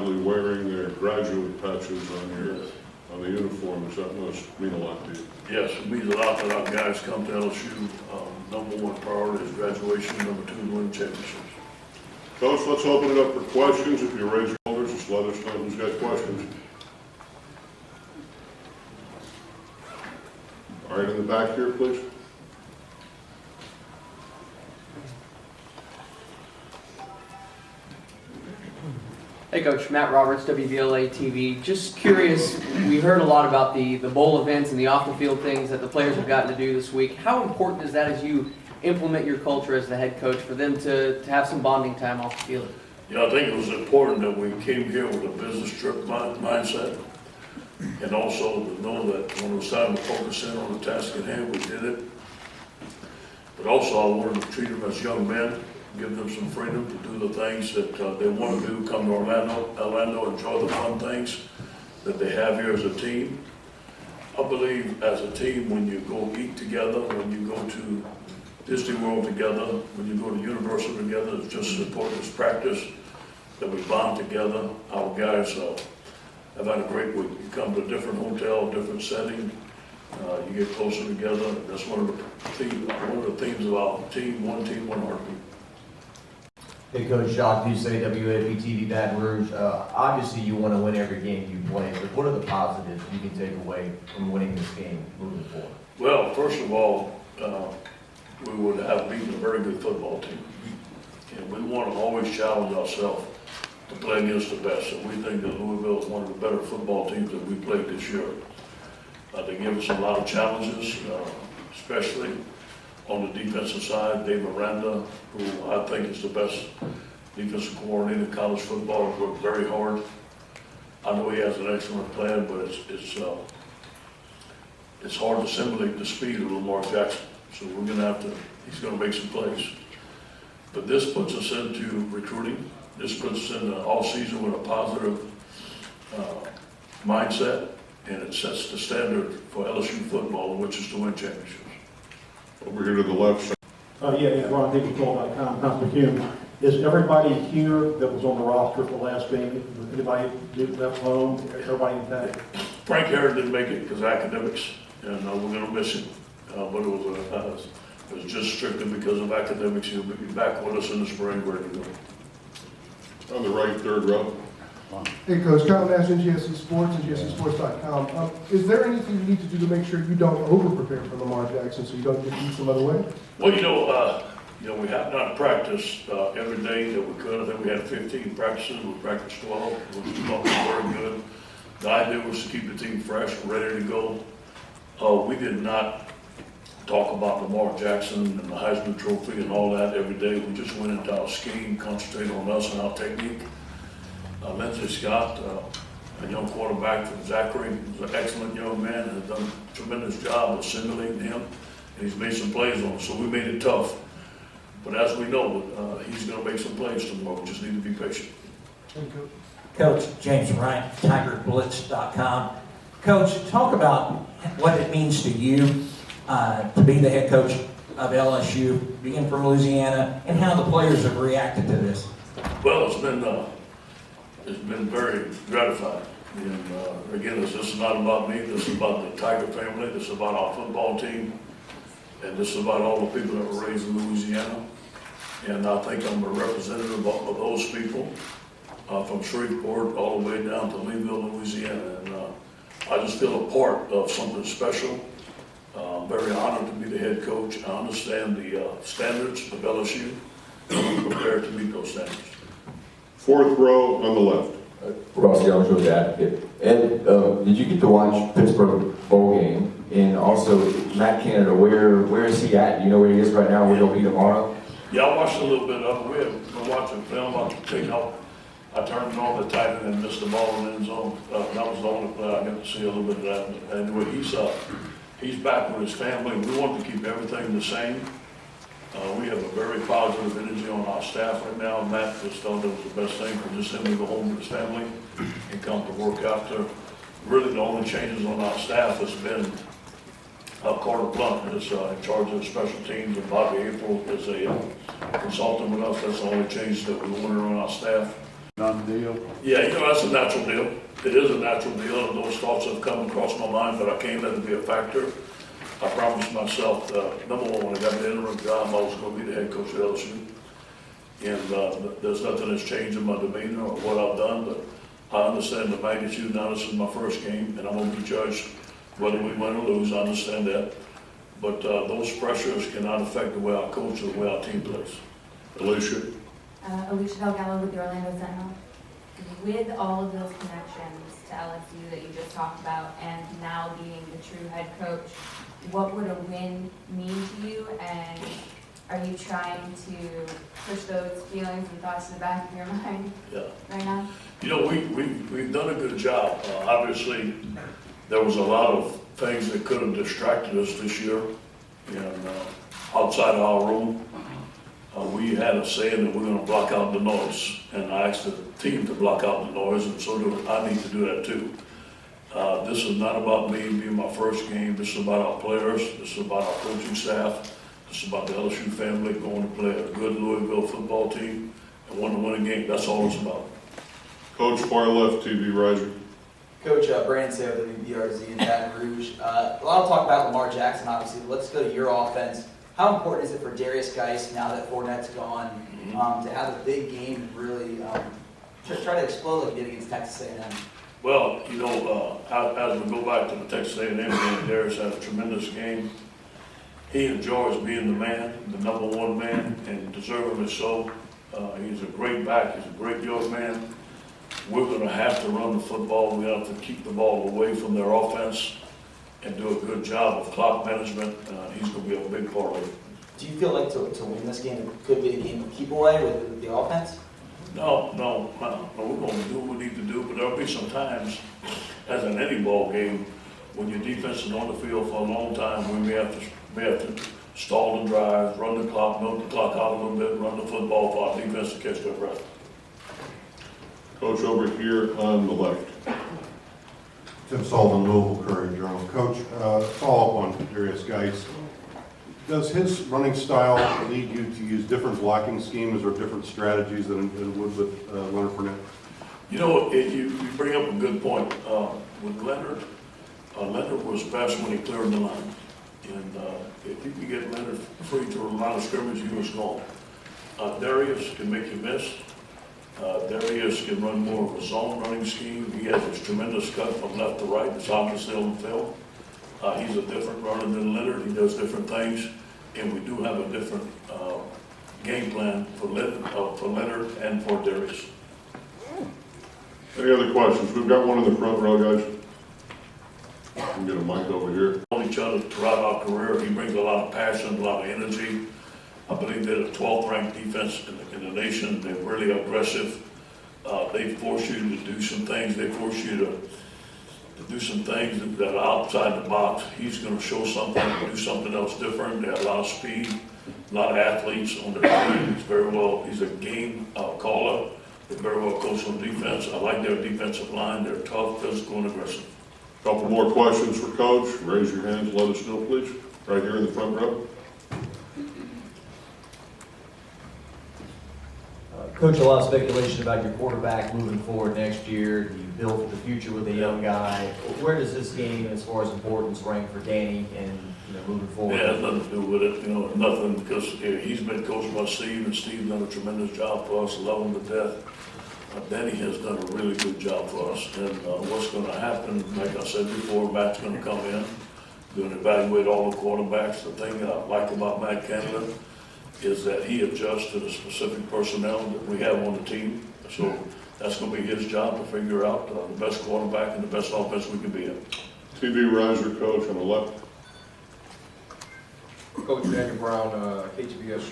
proudly wearing their graduate patches on the uniforms. That must mean a lot to you. Yes, it means a lot that our guys come to LSU. Number one priority is graduation, number two, winning championships. Coach, let's open it up for questions. If you raise your shoulders, just let us know who's got questions. All right, in the back here, please. Hey Coach, Matt Roberts, WVLA TV. Just curious, we heard a lot about the bowl events and the off the field things that the players have gotten to do this week. How important is that as you implement your culture as the head coach for them to have some bonding time off the field? Yeah, I think it was important that we came here with a business trip mindset, and also to know that when it was time to focus in on the task at hand, we did it. But also I wanted to treat them as young men, give them some freedom to do the things that they want to do, come to Orlando, enjoy the fun things that they have here as a team. I believe as a team, when you go eat together, when you go to Disney World together, when you go to Universal together, it's just as important as practice that we bond together. Our guys have had a great week. You come to a different hotel, different setting, you get closer together. That's one of the themes of our team, one team, one heartbeat. Hey Coach, Jacques Doucet, WAPTV Baton Rouge. Obviously you want to win every game you play, but what are the positives you can take away from winning this game moving forward? Well, first of all, we would have beaten a very good football team. And we want to always challenge ourselves to play against the best. And we think that Louisville is one of the better football teams that we played this year. They give us a lot of challenges, especially on the defensive side. Dave Miranda, who I think is the best defensive coordinator in college football, has worked very hard. I know he has an excellent plan, but it's hard to simulate the speed of Lamar Jackson. So we're going to have to, he's going to make some plays. But this puts us into recruiting. This puts us in the off-season with a positive mindset, and it sets the standard for LSU football, which is to win championships. Over here to the left side. Ron Digital.com, Pastor Kim. Is everybody here that was on the roster for the last game? Anybody left home? Everybody intact? Frank Harris didn't make it because of academics, and we're going to miss him. But it was just strictly because of academics. He'll be back with us in the spring, ready to go. On the right, third row. Hey Coach, Kyle Nash, NGSC Sports, NGSCSports.com. Is there anything you need to do to make sure you don't over-prepare for Lamar Jackson so you don't get beat some other way? Well, we have not practiced every day that we could. I think we had 15 practices. We practiced 12, which we thought was very good. The idea was to keep the team fresh and ready to go. We did not talk about Lamar Jackson and the Heisman Trophy and all that every day. We just went into our scheme, concentrated on us and our technique. Lindsey Scott, a young quarterback from Zachary, is an excellent young man and has done a tremendous job of assimilating him, and he's made some plays on us, so we made it tough. But as we know, he's going to make some plays tomorrow. We just need to be patient. Coach James Bryant, TigerBlitz.com. Coach, talk about what it means to you to be the head coach of LSU, being from Louisiana, and how the players have reacted to this. Well, it's been very gratifying. And again, this is not about me. This is about the Tiger family. This is about our football team. And this is about all the people that were raised in Louisiana. And I think I'm a representative of those people from Shreveport all the way down to Louisville, Louisiana. And I just feel a part of something special. I'm very honored to be the head coach. I understand the standards of LSU, and I'm prepared to meet those standards. Fourth row on the left. Ross Young, Georgia Advocate. Ed, did you get to watch Pittsburgh bowl game? And also, Matt Canada, where is he at? Do you know where he is right now? Where he'll be tomorrow? Yeah, I watched a little bit of it. We have been watching film. I turned it on the tight end and missed the ball in the end zone. That was the only play I got to see a little bit of that. But anyway, he's back with his family. We want to keep everything the same. We have a very positive energy on our staff right now. Matt just thought it was the best thing for just him to go home with his family and come to work after. Really, the only changes on our staff has been Carter Blunt is in charge of special teams, and Bobby April is a consultant with us. That's the only change that we wanted on our staff. Done deal? Yeah, that's a natural deal. It is a natural deal, and those thoughts have come across my mind, but I can't let it be a factor. I promised myself, number one, when I got the interim job, I was gonna be the head coach at LSU. And there's nothing that's changed in my demeanor or what I've done, but I understand the magnitude. Now this is my first game, and I'm gonna be judged whether we win or lose. I understand that. But those pressures cannot affect the way I coach or the way our team plays. Alicia? Alicia Delgado with the Orlando Sentinel. With all of those connections to LSU that you just talked about, and now being the true head coach, what would a win mean to you? And are you trying to push those feelings and thoughts to the back of your mind right now? You know, we've done a good job. Obviously, there was a lot of things that could have distracted us this year, and outside of our room. We had a saying that we're going to block out the noise, and I asked the team to block out the noise, and so I need to do that too. This is not about me being my first game. This is about our players. This is about our coaching staff. This is about the LSU family going to play a good Louisville football team and want to win a game. That's all it's about. Coach, far left, TV riser. Coach, Brandon Sale, WBRZ in Baton Rouge. A lot of talk about Lamar Jackson, obviously. Let's go to your offense. How important is it for Darius Geis, now that Fournette's gone, to have a big game and really try to explode like he did against Texas A&M? Well, you know, as we go back to the Texas A&M game, Darius had a tremendous game. He enjoys being the man, the number one man, and deservedly so. He's a great back. He's a great young man. We're going to have to run the football. We have to keep the ball away from their offense and do a good job of clock management. He's going to be a big part of it. Do you feel like to win this game, it could be a game of keep away with the offense? No, we're going to do what we need to do, but there'll be some times, as in any ball game, when your defense is on the field for a long time, we may have to stall the drive, run the clock, milk the clock out a little bit, run the football for our defense to catch their breath. Coach, over here on the left. Tim Sullivan, Louisville Courier-Journal. Coach, follow up on Darius Geis. Does his running style lead you to use different blocking schemes or different strategies than it would with Leonard Fournette? You know, you bring up a good point. With Leonard, Leonard was best when he cleared the line. And if you can get Leonard free to a line of scrimmage, he was gone. Darius can make you miss. Darius can run more of a zone running scheme. He has this tremendous cut from left to right. It's obviously on the field. He's a different runner than Leonard. He does different things, and we do have a different game plan for Leonard and for Darius. Any other questions? We've got one in the front row, guys. We can get a mic over here. On each other throughout our career. He brings a lot of passion, a lot of energy. I believe they're the 12th ranked defense in the nation. They're really aggressive. They force you to do some things. They force you to do some things that are outside the box. He's going to show something, do something else different. They have a lot of speed, a lot of athletes on their team. He's a game caller. They're very well coached on defense. I like their defensive line. They're tough, physical, and aggressive. Couple more questions for Coach. Raise your hands, let us know, please. Right here in the front row. Coach, a lot of speculation about your quarterback moving forward next year. You built for the future with a young guy. Where does this game, as far as importance, rank for Danny and moving forward? Yeah, it has nothing to do with it, nothing, because he's been coached by Steve, and Steve's done a tremendous job for us, love him to death. Danny has done a really good job for us, and what's going to happen, like I said before, Matt's going to come in, going to evaluate all the quarterbacks. The thing that I like about Matt Canada is that he adjusts to the specific personnel that we have on the team. So that's going to be his job to figure out the best quarterback and the best offense we can be in. TV riser, Coach, on the left. Coach Daniel Brown, HBS